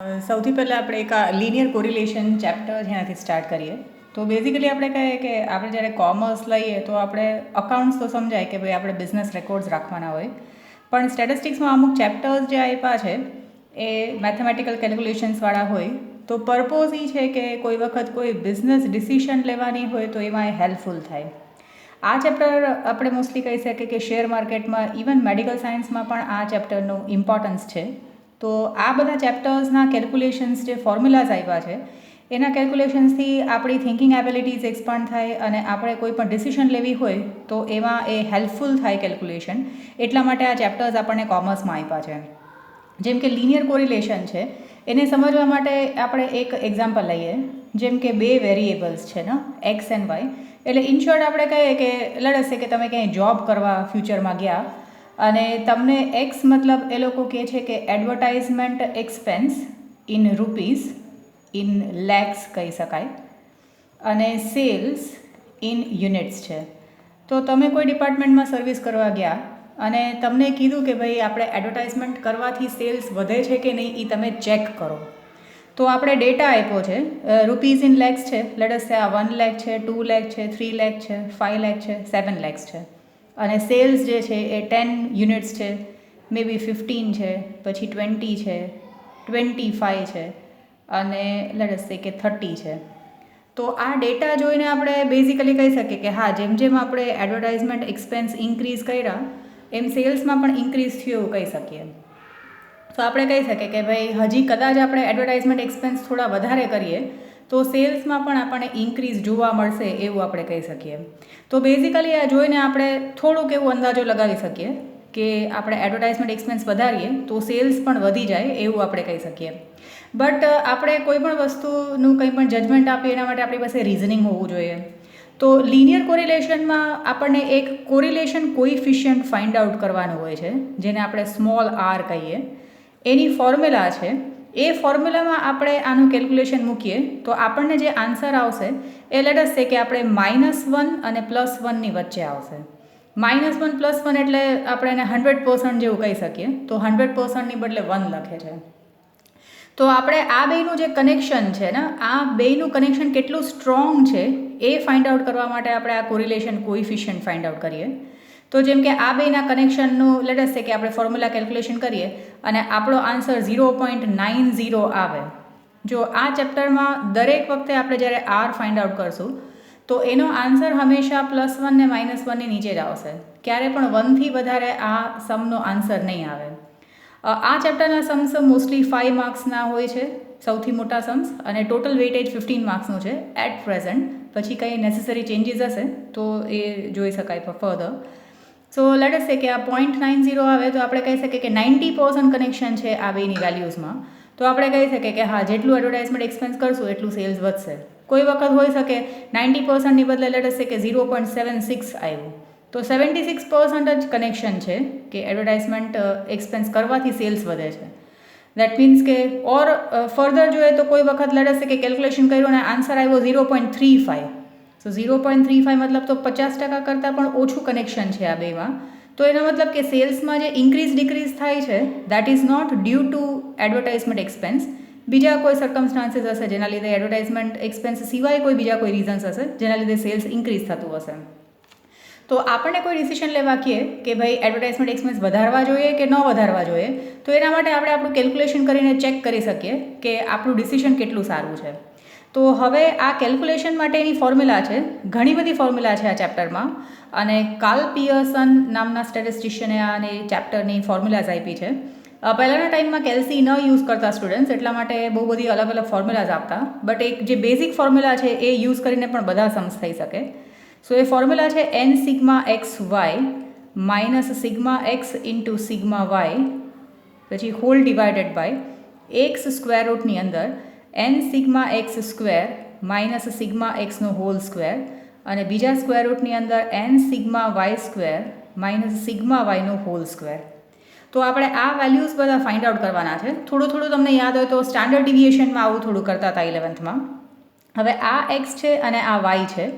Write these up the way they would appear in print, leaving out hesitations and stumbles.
સૌથી પહેલાં આપણે એક લિનિયર કોરિલેશન ચેપ્ટર જેનાથી સ્ટાર્ટ કરીએ. તો બેઝિકલી આપણે કહીએ કે આપણે જ્યારે કોમર્સ લઈએ તો આપણે અકાઉન્ટ્સ તો સમજાય કે ભાઈ આપણે બિઝનેસ રેકોર્ડ્સ રાખવાના હોય, પણ સ્ટેટિસ્ટિક્સમાં અમુક ચેપ્ટર્સ જે આપ્યા છે એ મેથેમેટિકલ કેલ્ક્યુલેશન્સવાળા હોય. તો પર્પોઝ એ છે કે કોઈ વખત કોઈ બિઝનેસ ડિસિશન લેવાની હોય તો એમાં એ હેલ્પફુલ થાય. આ ચેપ્ટર આપણે મોસ્ટલી કહી શકીએ કે શેર માર્કેટમાં, ઇવન મેડિકલ સાયન્સમાં પણ આ ચેપ્ટરનું ઇમ્પોર્ટન્સ છે. તો આ બધા ચેપ્ટર્સના કેલ્ક્યુલેશન્સ જે ફોર્મ્યુલાઝ આપ્યા છે એના કેલ્ક્યુલેશન્સથી આપણી થિંકિંગ એબિલિટીઝ એક્સપાન્ડ થાય અને આપણે કોઈ પણ ડિસિશન લેવી હોય તો એમાં એ હેલ્પફુલ થાય કેલ્ક્યુલેશન. એટલા માટે આ ચેપ્ટર્સ આપણને કોમર્સમાં આપ્યા છે. જેમ કે લિનિયર કોરિલેશન છે, એને સમજવા માટે આપણે એક એક્ઝામ્પલ લઈએ. જેમ કે બે વેરિયેબલ્સ છે ને, એક્સ એન્ડ વાય. એટલે ઇન શોર્ટ આપણે કહીએ કે લડશે કે તમે ક્યાંય જોબ કરવા ફ્યુચરમાં ગયા અને તમને એક્સ મતલબ એ લોકો કહે છે કે advertisement expense in rupees, in lakes કહી શકાય, અને સેલ્સ ઇન યુનિટ્સ છે. તો તમે કોઈ ડિપાર્ટમેન્ટમાં સર્વિસ કરવા ગયા અને તમને કીધું કે ભાઈ આપણે એડવર્ટાઇઝમેન્ટ કરવાથી સેલ્સ વધે છે કે નહીં એ તમે ચેક કરો. તો આપણે ડેટા આપ્યો છે, રૂપીઝ ઇન લેક્સ છે, લેટ્સ સે આ 1 લાખ છે, 2 લાખ છે, 3 લાખ છે, 5 લાખ છે, 7 લાખ છે. અને સેલ્સ જે છે એ 10 યુનિટ્સ છે, મે બી 15 છે, પછી 20 છે, 25 છે અને લેટ્સ સે કે 30 છે. તો આ ડેટા જોઈને આપણે બેઝિકલી કહી શકીએ કે હા, જેમ જેમ આપણે એડવર્ટાઇઝમેન્ટ એક્સપેન્સ ઇન્ક્રીઝ કર્યા એમ સેલ્સમાં પણ ઇન્ક્રીઝ થયું એવું કહી શકીએ. તો આપણે કહી શકીએ કે ભાઈ હજી કદાચ આપણે એડવર્ટાઇઝમેન્ટ એક્સપેન્સ થોડા વધારે કરીએ તો સેલ્સમાં પણ આપણને ઇન્ક્રીઝ જોવા મળશે એવું આપણે કહી શકીએ. તો બેઝિકલી આ જોઈને આપણે થોડુંક એવું અંદાજો લગાવી શકીએ કે આપણે એડવર્ટાઇઝમેન્ટ એક્સપેન્સ વધારીએ તો સેલ્સ પણ વધી જાય એવું આપણે કહી શકીએ. બટ આપણે કોઈ પણ વસ્તુનું કંઈ પણ જજમેન્ટ આપીએ એના માટે આપણી પાસે રિઝનિંગ હોવું જોઈએ. તો લિનિયર કોરિલેશનમાં આપણને એક કોરિલેશન કોઇફિશિયન્ટ ફાઇન્ડ આઉટ કરવાનું હોય છે, જેને આપણે સ્મોલ આર કહીએ. એની ફોર્મ્યુલા છે. એ ફોર્મ્યુલામાં આપણે આનું કેલ્ક્યુલેશન મૂકીએ તો આપણને જે આન્સર આવશે એ લેટ્સ સે કે આપણે -1 અને +1ની વચ્ચે આવશે. -1 +1 એટલે આપણે એને 100% જેવું કહી શકીએ. તો 100%ની બદલે 1 લખે છે. તો આપણે આ બેયનું જે કનેક્શન છે ને, આ બેયનું કનેક્શન કેટલું સ્ટ્રોંગ છે એ ફાઇન્ડ આઉટ કરવા માટે આપણે આ કોરિલેશન કોઇફિશિયન્ટ ફાઇન્ડ આઉટ કરીએ. તો જેમ કે આ બેયના કનેક્શનનું લેટ્સ સે કે આપણે ફોર્મ્યુલા કેલ્ક્યુલેશન કરીએ અને આપણો આન્સર 0.90 આવે. જો આ ચેપ્ટરમાં દરેક વખતે આપણે જ્યારે આર ફાઇન્ડ આઉટ કરશું તો એનો આન્સર હંમેશા +1 ને -1ની નીચે જ આવશે. ક્યારે પણ 1થી વધારે આ સમનો આન્સર નહીં આવે. આ ચેપ્ટરના સમ્સ મોસ્ટલી 5 માર્ક્સના હોય છે, સૌથી મોટા સમ્સ, અને ટોટલ વેઇટેજ 15 માર્ક્સનું છે એટ પ્રેઝન્ટ. પછી કંઈ નેસેસરી ચેન્જીસ હશે તો એ જોઈ શકાય ફર્ધર. સો લેટ્સ સે કે આ 0.90 આવે તો આપણે કહી શકીએ કે 90% કનેક્શન છે આ બેની વેલ્યુઝમાં. તો આપણે કહી શકીએ કે હા, જેટલું એડવર્ટાઇઝમેન્ટ એક્સપેન્સ કરશું એટલું સેલ્સ વધશે. કોઈ વખત હોઈ શકે 90%ની બદલે લેટ્સ સે કે 0.76 આવ્યું તો 76% જ કનેક્શન છે કે એડવર્ટાઇઝમેન્ટ એક્સપેન્સ કરવાથી સેલ્સ વધે છે. દેટ મીન્સ કે ઓર ફર્ધર જોઈએ તો કોઈ વખત લેટ્સ સે કે કેલ્ક્યુલેશન કર્યું અને આન્સર આવ્યો 0.35. સો 0.35 મતલબ તો 50% કરતાં પણ ઓછું કનેક્શન છે આ બેમાં. તો એનો મતલબ કે સેલ્સમાં જે ઇન્ક્રીઝ ડિક્રીઝ થાય છે that is not due to advertisement expense. બીજા કોઈ સર્કમસ્ટાન્સીસ હશે જેના લીધે એડવર્ટાઇઝમેન્ટ એક્સપેન્સ સિવાય કોઈ બીજા કોઈ રીઝન્સ હશે જેના લીધે સેલ્સ ઇન્ક્રીઝ થતું હશે. તો આપણને કોઈ ડિસિશન લેવા કહીએ કે ભાઈ એડવર્ટાઇઝમેન્ટ એક્સપેન્સ વધારવા જોઈએ કે ન વધારવા જોઈએ, તો એના માટે આપણે આપણું કેલ્ક્યુલેશન કરીને ચેક કરી શકીએ કે આપણું ડિસિશન કેટલું સારું છે. તો હવે આ કેલ્ક્યુલેશન માટેની ફોર્મ્યુલા છે, ઘણી બધી ફોર્મ્યુલા છે આ ચેપ્ટરમાં, અને કાર્લ પિયર્સન નામના સ્ટેટિસ્ટિશિયને આની ચેપ્ટરની ફોર્મ્યુલાઝ આપી છે. પહેલાંના ટાઈમમાં કેલ્સી ન યુઝ કરતા સ્ટુડન્ટ્સ, એટલા માટે બહુ બધી અલગ અલગ ફોર્મ્યુલાઝ આપતા. બટ એક જે બેઝિક ફોર્મ્યુલા છે એ યુઝ કરીને પણ બધા સમ્સ થઈ શકે. સો એ ફોર્મ્યુલા છે n sigma x y minus sigma x into sigma y, પછી whole divided by x square રૂટની અંદર n sigma x square minus sigma એક્સનો હોલ સ્ક્વેર, અને બીજા સ્ક્વેર રૂટની અંદર n sigma Y square minus sigma વાયનો હોલ સ્ક્વેર. તો આપણે આ વેલ્યુઝ બધા ફાઇન્ડ આઉટ કરવાના છે. થોડું થોડું તમને યાદ હોય તો સ્ટાન્ડર્ડ ડિવિએશનમાં આવું થોડું કરતા હતા 11thમાં. હવે આ એક્સ છે અને આ વાય છે.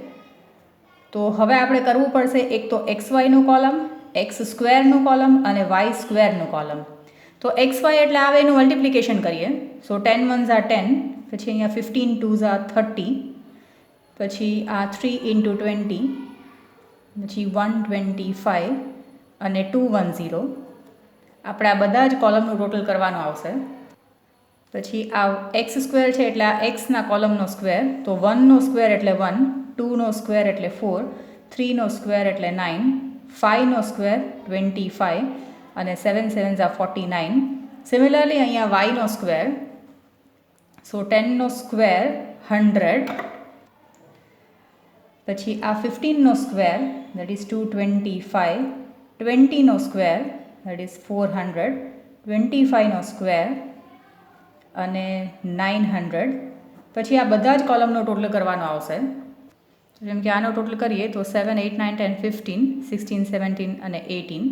તો હવે આપણે કરવું પડશે એક તો એક્સ વાયનું કોલમ, એક્સ સ્ક્વેરનું કોલમ અને વાય સ્ક્વેરનું કોલમ. તો એક્સ વાય એટલે આવે એનું મલ્ટિપ્લિકેશન કરીએ. સો 10 1s are 10, પછી અહીંયા 15 2s are 30, પછી આ 3 into 20, પછી 125 અને 210. આપણે આ બધા જ કોલમનું ટોટલ કરવાનું આવશે. પછી આ એક્સ સ્ક્વેર છે એટલે આ એક્સના કોલમનો સ્ક્વેર, તો 1નો સ્ક્વેર એટલે 1, 2નો સ્ક્વેર એટલે 4, 3નો સ્ક્વેર એટલે 9, 5નો સ્ક્વેર 25 અને 7 7s are 49. સિમિલરલી અહીંયા વાયનો સ્ક્વેર, સો 10નો સ્ક્વેર 100, પછી આ 15નો સ્ક્વેર દેટ ઇઝ 225, 20નો સ્ક્વેર દેટ ઇઝ 400, 25નો સ્ક્વેર અને 900. પછી આ બધા જ કોલમનો ટોટલ કરવાનો આવશે. જેમ કે આનો ટોટલ કરીએ તો 7 8 9 10 15 16 17 અને 18.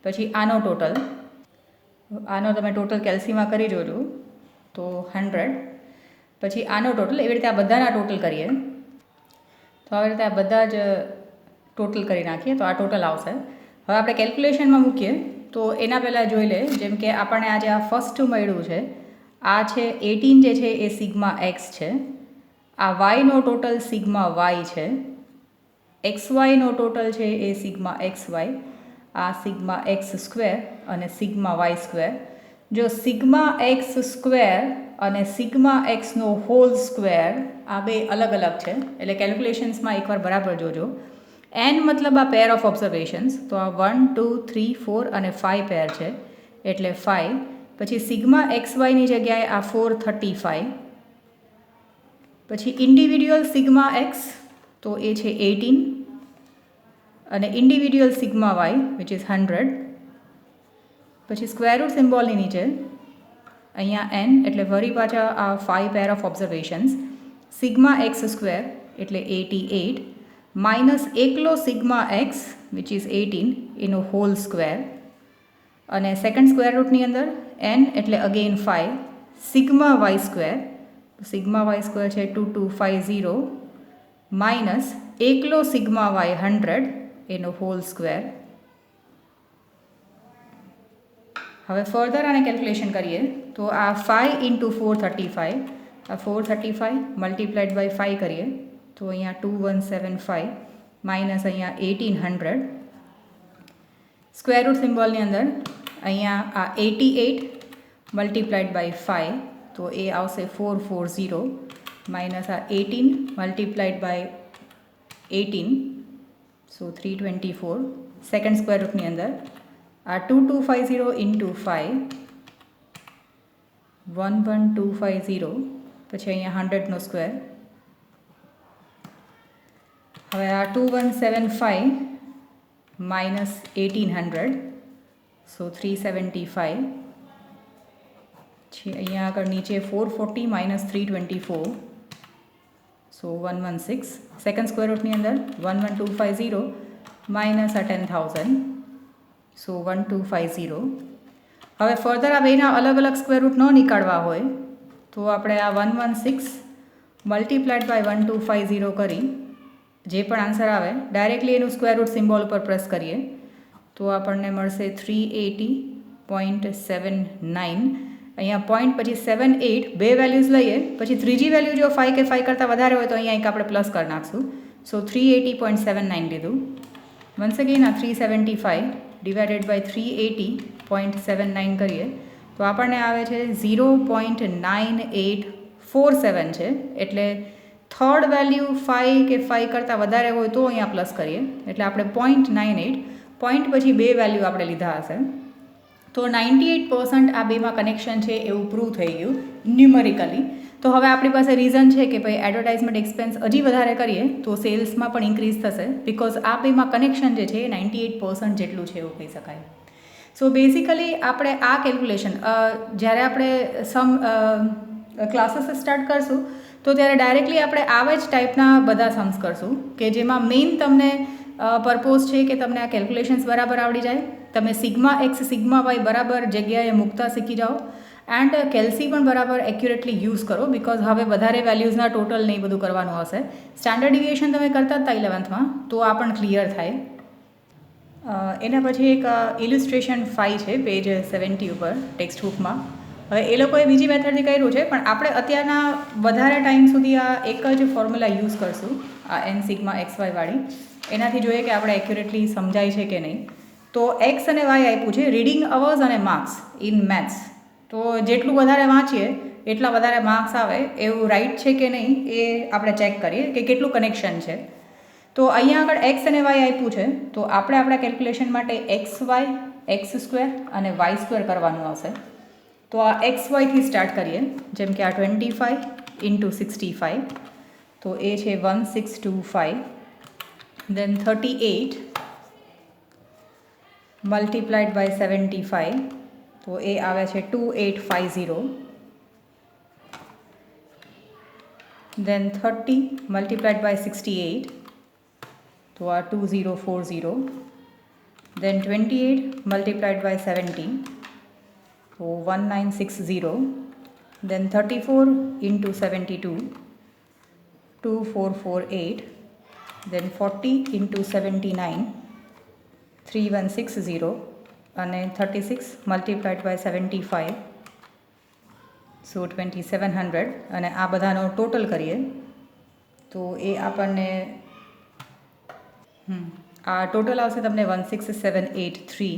પછી આનો ટોટલ, આનો તમે ટોટલ કેલ્સીમાં કરી જોજો તો 100. પછી આનો ટોટલ, એવી રીતે આ બધાના ટોટલ કરીએ તો આવી રીતે આ બધા જ ટોટલ કરી નાખીએ તો આ ટોટલ આવશે. હવે આપણે કેલ્ક્યુલેશનમાં મૂકીએ તો એના પહેલાં જોઈ લે, જેમ કે આપણને આજે આ ફર્સ્ટ મળ્યું છે, આ છે 18 જે છે એ સિગ્મા એક્સ છે, આ વાયનો ટોટલ સિગ્મા વાય છે, એક્સ વાયનો ટોટલ છે એ સિગ્મા એક્સ વાય, આ સિગ્મા એક્સ સ્ક્વેર અને સિગ્મા વાય સ્ક્વેર. જો સિગ્મા એક્સ સ્ક્વેર અને સિગ્મા એક્સનો હોલ સ્ક્વેર આ બે અલગ અલગ છે, એટલે કેલ્ક્યુલેશન્સમાં એકવાર બરાબર જોજો. એન મતલબ આ પેર ઓફ ઓબ્ઝર્વેશન્સ, તો આ 1 2 3 4 અને 5 પેર છે એટલે 5. પછી સિગ્મા એક્સ વાયની જગ્યાએ આ 435. પછી ઇન્ડિવિડ્યુઅલ સિગ્મા એક્સ તો એ છે 18 અને individual sigma Y which is 100. પછી સ્ક્વેર રૂટ સિમ્બોલની નીચે અહીંયા એન એટલે વળી પાછા આ 5 pair of observations, sigma x square એટલે 88 માઇનસ એકલો સિગ્મા એક્સ વિચ ઇઝ 18 એનો હોલ સ્ક્વેર, અને સેકન્ડ સ્ક્વેર રૂટની અંદર એન એટલે again 5 sigma Y square, sigma Y square છે 2250 માઇનસ એકલો સિગ્મા વાય 100 એનો હોલ સ્ક્વેર. હવે ફર્ધર આને કેલ્ક્યુલેશન કરીએ તો આ 5 into 435, આ 435 મલ્ટીપ્લાઇડ બાય 5 કરીએ તો અહીંયા 2175 માઇનસ અહીંયા 1800. સ્ક્વેર રૂટ સિમ્બોલની અંદર અહીંયા આ 88 મલ્ટીપ્લાઇડ બાય 5 તો એ આવશે 440 માઇનસ આ 18 multiplied by 18 so 324. Second square રૂટની અંદર આ 2250 into 5 11250, પછી અહીંયા 100નો સ્ક્વેર. હવે આ 2175 માઇનસ 1800 સો 375. પછી અહીંયા આગળ નીચે 440 માઇનસ 324 સો 116. સેકન્ડ સ્ક્વેર રૂટની અંદર 11250 માઇનસ આ 10,000 સો 1250. હવે ફર્ધર આ બેના અલગ અલગ સ્ક્વેર રૂટ ન નીકાળવા હોય તો આપણે આ 116 મલ્ટીપ્લાઇડ બાય 1250 કરી જે પણ આન્સર આવે ડાયરેક્ટલી એનું સ્ક્વેર રૂટ સિમ્બોલ ઉપર પ્રેસ કરીએ તો આપણને મળશે 380.79. અહીંયા પોઈન્ટ પછી 78 બે વેલ્યુઝ લઈએ, પછી ત્રીજી વેલ્યુ જો 5 કે 5 કરતાં વધારે હોય તો અહીંયા એક આપણે પ્લસ કરી નાખશું. સો 380.79 લીધું. વન્સ અગેન આ 375 ડિવાઇડેડ બાય 380.79 કરીએ તો આપણને આવે છે 0.9847 છે, એટલે થર્ડ વેલ્યુ 5 કે 5 કરતાં વધારે હોય તો અહીંયા પ્લસ કરીએ, એટલે આપણે 0.98 પોઈન્ટ પછી બે વેલ્યુ આપણે લીધા હશે. તો 98% આ બેમાં કનેક્શન છે એવું પ્રૂવ થઈ ગયું ન્યુમેરિકલી. તો હવે આપણી પાસે રીઝન છે કે ભાઈ એડવર્ટાઇઝમેન્ટ એક્સપેન્સ હજી વધારે કરીએ તો સેલ્સમાં પણ ઇન્ક્રીઝ થશે, બિકોઝ આ બેમાં કનેક્શન જે છે એ 98% જેટલું છે એવું કહી શકાય. સો બેઝિકલી આપણે આ કેલ્ક્યુલેશન જ્યારે આપણે ક્લાસીસ સ્ટાર્ટ કરશું તો ત્યારે ડાયરેક્ટલી આપણે આવા જ ટાઈપના બધા સમ્સ કરશું કે જેમાં મેઇન તમને પર્પોઝ છે કે તમને આ કેલ્ક્યુલેશન્સ બરાબર આવડી જાય, તમે સિગ્મા એક્સ સિગ્મા વાય બરાબર જગ્યાએ મૂકતા શીખી જાઓ એન્ડ કેલ્સી પણ બરાબર એક્યુરેટલી યુઝ કરો, બિકોઝ હવે વધારે વેલ્યુઝના ટોટલ નહીં બધું કરવાનું હશે. સ્ટાન્ડર્ડ ડિવિએશન તમે કરતા હતા 11thમાં તો આ પણ ક્લિયર થાય. એના પછી એક ઇલિસ્ટ્રેશન 5 છે પેજ 70 ઉપર ટેક્સ્ટ બુકમાં. હવે એ લોકોએ બીજી મેથડથી કર્યું છે, પણ આપણે અત્યારના વધારે ટાઈમ સુધી આ એક જ ફોર્મ્યુલા યુઝ કરશું, આ n સિગ્મા એક્સ વાય વાળી. એનાથી જોઈએ કે આપણે એક્યુરેટલી સમજાય છે કે નહીં. તો એક્સ અને વાય આપ્યું છે, રીડિંગ અવર્સ અને માર્ક્સ ઇન મેથ્સ. તો જેટલું વધારે વાંચીએ એટલા વધારે માર્ક્સ આવે એવું રાઈટ છે કે નહીં એ આપણે ચેક કરીએ કે કેટલું કનેક્શન છે. તો અહીંયા આગળ એક્સ અને વાય આપ્યું છે, તો આપણે આપણા કેલ્ક્યુલેશન માટે એક્સ વાય, એક્સ સ્ક્વેર અને વાય સ્ક્વેર કરવાનું આવશે. તો આ એક્સ વાયથી સ્ટાર્ટ કરીએ, જેમ કે આ 25 ઇન્ટુ 65, તો એ છે 1625. દેન 38 મલ્ટીપ્લાઇડ બાય 75, તો એ આવે છે 2850. દેન 30 મલ્ટીપ્લાઇડ બાય 68, તો આ 2040. દેન 28 મલ્ટીપ્લાઇડ બાય 70, તો 1960. દેન 34 ઇન્ટુ 72, 2448. દેન 40 ઇન્ટુ 79, 3160. અને 36 મલ્ટીપ્લાઇડ બાય 75, સો 2700. અને આ બધાનો ટોટલ કરીએ તો એ આપણને આ ટોટલ આવશે તમને 16783.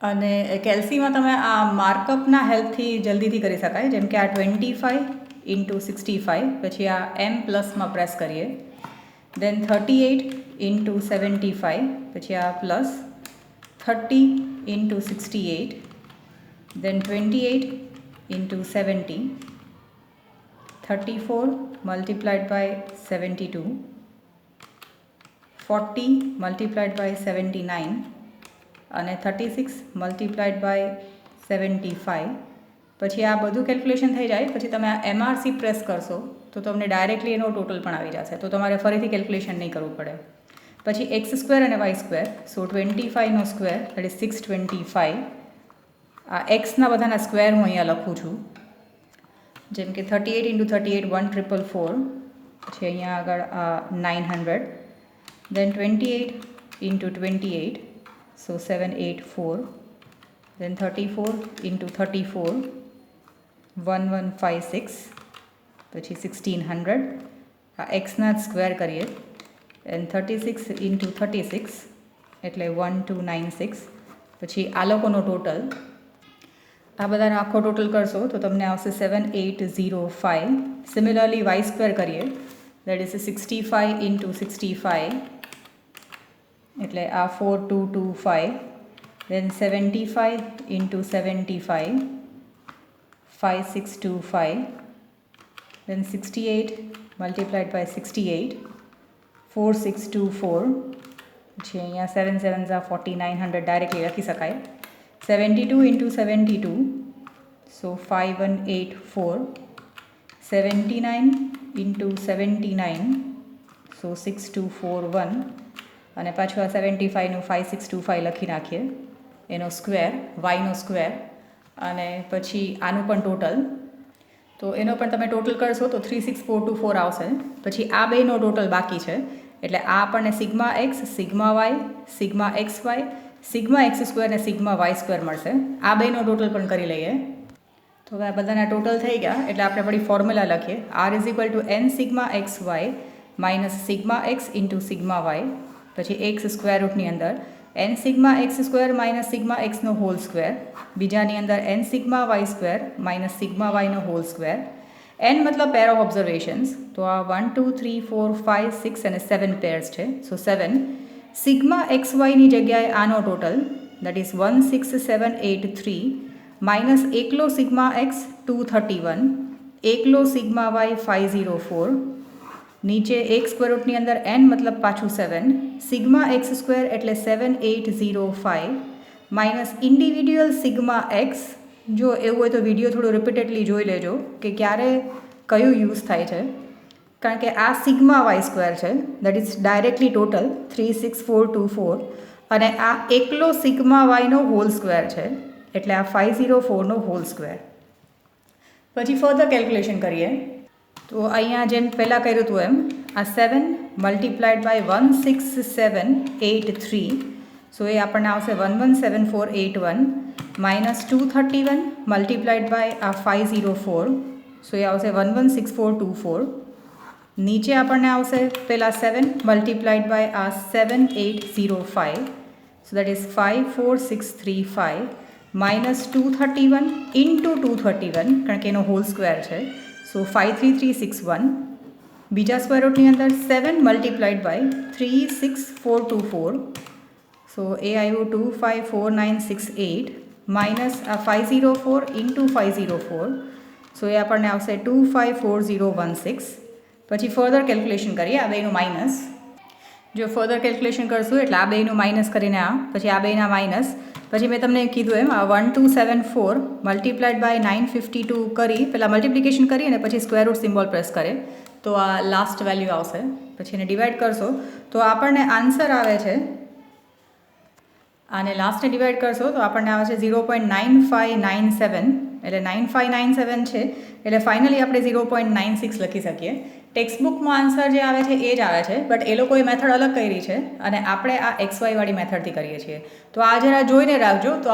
અને કેલ્સીમાં તમે આ માર્કઅપના હેલ્પથી જલ્દીથી કરી શકાય, જેમ કે આ 25 ઇન્ટુ 65, પછી આ એમ પ્લસમાં પ્રેસ કરીએ. દેન 38 ઇન્ટુ 75, પછી આ plus 30 into 68. Then 28 into 70, 34 multiplied by 72, 40 multiplied by 79 અને 36 મલ્ટીપ્લાઇડ બાય 75. પછી આ બધું કેલ્ક્યુલેશન થઈ જાય પછી તમે આ એમઆરસી પ્રેસ કરશો તો તમને ડાયરેક્ટલી એનો ટોટલ પણ આવી જશે, તો તમારે ફરીથી કેલ્ક્યુલેશન નહીં કરવું પડે. પછી એક્સ સ્ક્વેર અને વાય સ્ક્વેર, સો 25નો સ્ક્વેર દેટ ઇઝ 625. આ એક્સના બધાના સ્ક્વેર હું અહીંયા લખું છું, જેમ કે 38 ઇન્ટુ 38 1444, પછી અહીંયા આગળ 900. દેન 28 ઇન્ટુ 28, સો 784. દેન 34 ઇન્ટુ 34, 1156, પછી 1600. આ એક્સના સ્ક્વેર કરીએ. એન્ડ 36 ઇન્ટુ 36 એટલે 1296. પછી આ લોકોનો ટોટલ, આ બધાનો આખો ટોટલ કરશો તો તમને આવશે 7805. સિમિલરલી વાય સ્ક્વેર કરીએ, દેટ ઇઝ 65 ઇન્ટુ 65 એટલે આ 4225. Then 75 into 75, 5625. Then 68 multiplied by 68, 4624. પછી અહીંયા 7 7 4900 ડાયરેક્ટલી લખી શકાય. 72 ઇન્ટુ 72, સો 5184. 79 ઇન્ટુ 79, સો 6241. અને પાછું આ 75નું 5625 લખી નાખીએ, એનો સ્ક્વેર, વાયનો સ્ક્વેર. અને પછી આનું પણ ટોટલ, તો એનો પણ તમે ટોટલ કરશો તો 36424 આવશે. પછી આ બેનો ટોટલ બાકી છે, એટલે આ આપણને sigma X, sigma Y, sigma x Y, sigma x square અને સિગ્મા વાય સ્ક્વેર મળશે. આ બેનો ટોટલ પણ કરી લઈએ. તો હવે આ બધાના ટોટલ થઈ ગયા એટલે આપણે વળી ફોર્મ્યુલા લખીએ. R is equal to n sigma x y minus sigma x into sigma y, પછી એક્સ સ્ક્વેર રૂટની અંદર n sigma x square minus sigma એક્સનો હોલ સ્ક્વેર, બીજાની અંદર n sigma Y square minus sigma વાયનો whole square. N મતલબ pair of observations, તો આ 1 2 3 4 5 6 અને 7 પેર્સ છે, સો 7. સિગ્મા એક્સ વાયની જગ્યાએ આનો ટોટલ દેટ ઇઝ 16783 માઇનસ એકલો સિગ્મા એક્સ 231, એકલો સિગ્મા વાય 504. નીચે એક સ્ક્વેર રૂટની અંદર એન મતલબ પાછું 7, સિગ્મા એક્સ સ્ક્વેર એટલે 7805 માઇનસ ઇન્ડિવિડ્યુઅલ સિગ્મા એક્સ. જો એવું હોય તો વિડીયો થોડું રિપીટેડલી જોઈ લેજો કે ક્યારે કયું યુઝ થાય છે, કારણ કે આ સિગ્મા વાય સ્ક્વેર છે દેટ ઇઝ ડાયરેક્ટલી ટોટલ 36424, અને આ એકલો સિગ્મા વાયનો હોલ સ્ક્વેર છે એટલે આ 504નો હોલ સ્ક્વેર. પછી ફર્ધર કેલ્ક્યુલેશન કરીએ તો અહીંયા જેમ પહેલાં કર્યું હતું એમ આ 7 મલ્ટીપ્લાઇડ બાય 16783, સો એ આપણને આવશે 117481 માઇનસ 231 મલ્ટીપ્લાઇડ બાય આ 504, સો એ આવશે 116424. નીચે આપણને આવશે પહેલાં 7 મલ્ટીપ્લાઇડ બાય આ 7805, so that is 54635 minus 231 into 231, કારણ કે એનો હોલ સ્ક્વેર છે, સો 53361. બીજા સ્ક્વેર રૂટની અંદર 7 મલ્ટીપ્લાઇડ બાય 36424, સો એ આવ્યું 254968 માઇનસ આ 504 ઇન્ટુ 504, સો એ આપણને આવશે 254016. પછી ફર્ધર કેલ્ક્યુલેશન કરીએ આ બેનું માઇનસ. જો ફર્ધર કેલ્ક્યુલેશન કરશું એટલે આ બેનું માઇનસ કરીને આ, પછી આ બેના માઇનસ, પછી મેં તમને કીધું એમ આ 1274 મલ્ટીપ્લાઇડ બાય 952 કરી, પહેલાં મલ્ટિપ્લિકેશન કરી અને પછી સ્ક્વેર રૂટ સિમ્બોલ પ્રેસ કરે તો આ લાસ્ટ વેલ્યુ આવશે. પછી એને ડિવાઈડ કરશો તો આપણને આન્સર આવે છે, આને લાસ્ટને ડિવાઈડ કરશો તો આપણને આવે છે 0.9597, એટલે 9597 છે એટલે ફાઇનલી આપણે 0.96 લખી શકીએ. ટેક્સ્ટબુકમાં આન્સર જે આવે છે એ જ આવે છે, બટ એ લોકોએ મેથડ અલગ કરી છે અને આપણે આ XY વાળી મેથડથી કરીએ છીએ. તો આ જરા જોઈને રાખજો તો